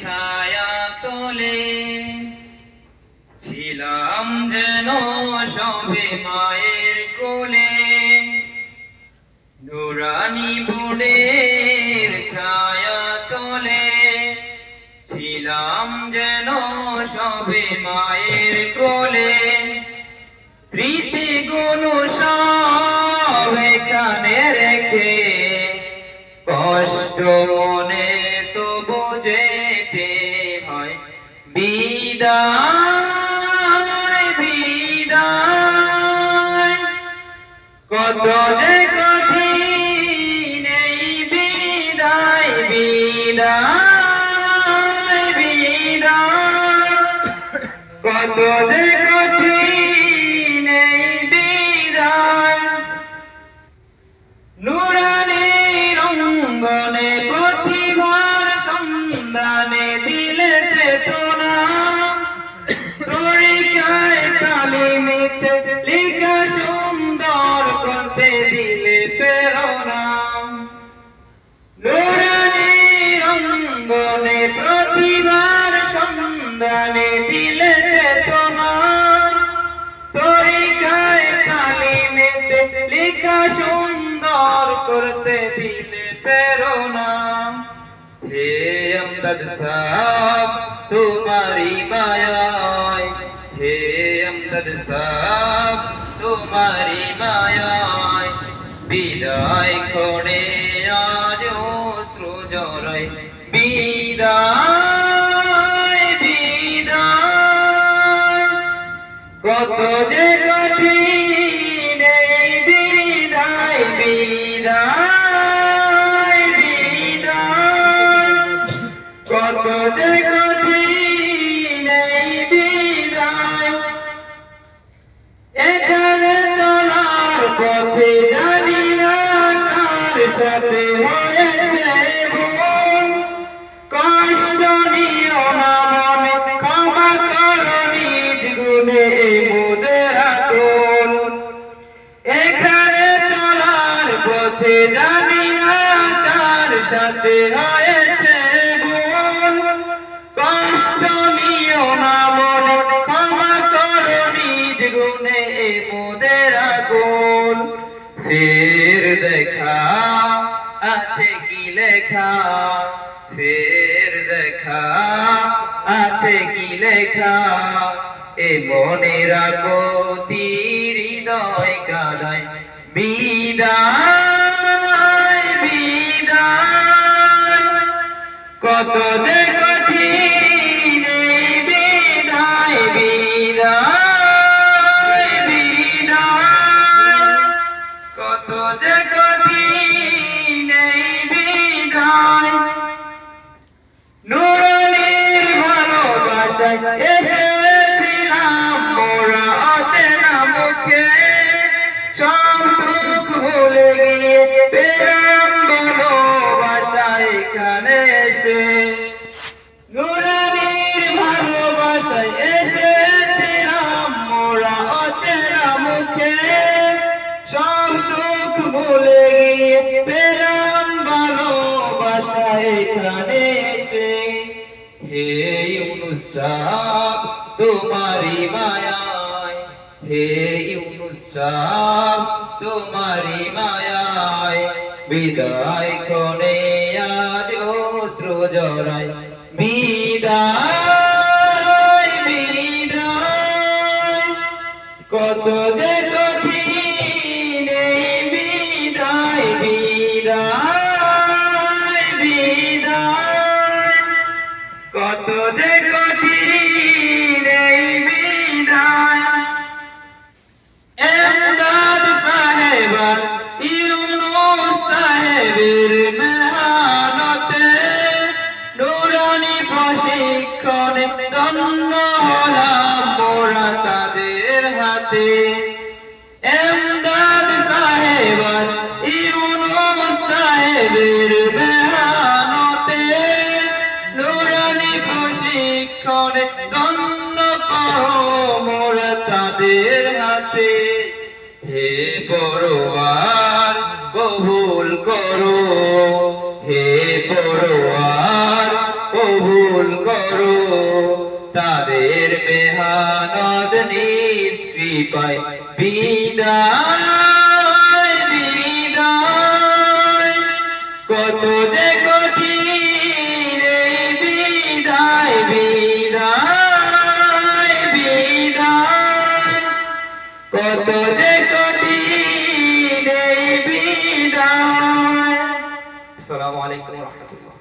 ছায়া তোলে ছিলাম যেন সবে মায়ের কোলে নুরানি বুড়ের ছায়া তোলে ছিলাম যেন সবে মায়ের কোলে স্মৃতিগুলো সব এখানে রেখে কষ্ট মনে তো বুঝেতে হয় বিদায় বিদায় কত যে কঠিন এই বিদায় বিদায় বিদায় কত যে কঠিন এই বিদায় নুরানির অঙ্গনে প্রতিভার সন্ধানে দিলে চেতনা তরিকায় তালিমিতে লেখা সুন্দর করতে দিলে প্রেরণা নুরানির অঙ্গনে প্রতিভার সন্ধানে দিলে চেতনা তরিকায় তালিমিতে লেখা সুন্দর করতে দিলে প্রেরণা হে আমদাদ সাহ তোমারি মায়ায় হে আমদাদ সাহ তোমারি মায়ায় বিদায় ক্ষণে আজ অশ্রু ঝরায় বিদায় বিদায় কত যে কঠিন এই বিদায় বিদায় বিদায় কত যে কঠিন এই বিদায় এখানে চলার পথে জানি না কার সাথে হয়েছে ভুল কষ্ট নিও না মনে ক্ষমা করো নিজ গুণে মোদের আকুল এখানে চলার পথে জানি না কার সাথে হয়েছে ভুল কষ্ট নিও না মনে ক্ষমা করো নিজ গুণে মোদের আকুল ফের দেখা আছে কি লেখা ফের দেখা আছে কি লেখা এ মনের আগতি হৃদয় কাদায় বিদায় বিদায় কত যে কঠিন এই বিদায় বিদায় বিদায় কত যে কঠিন এই বিদায় নুরানির ভালোবাসায় এসেছিলাম মোরা অচেনা মুখে সব দুঃখ ভুলে গিয়ে পেলাম ভালোবাসা এখানে এসে নুরানির ভালোবাসায় এসেছিলাম মোরা অচেনা মুখে সব দুঃখ ভুলে গিয়ে পেলাম ভালোবাসা এখানে এসে হে ইউনুস সাহ তোমারি মায়ায় হে ইউনুস সাহ তোমারি মায়ায় বিদায় ক্ষণে আজ অশ্রু ঝরায় বিদায় বিদায় কত যে কঠিন এই বিদায় বিদায় বিদায় কত যে কঠিন এই বিদায় আমদাদ সাহেব ইউনুস সাহেবের মেহনতে নুরানি প্রশিক্ষণে ধন্য হলাম মোরা তাদের হাতে আমদাদ সাহেব ইউনুস সাহেবের মেহনতে নুরানি প্রশিক্ষণে ধন্য করো মোরা তাদের হাতে হে পরওয়ার কবুল করো হে পরওয়ার কবুল তাদের মেহনত নিষ্কৃপায় বিদায় বিদায়। কত যে কঠিন এই বিদায় বিদায় বিদায়, কত যে কঠিন এই বিদায়। আসসালামু আলাইকুম ওয়া রাহমাতুল্লাহ।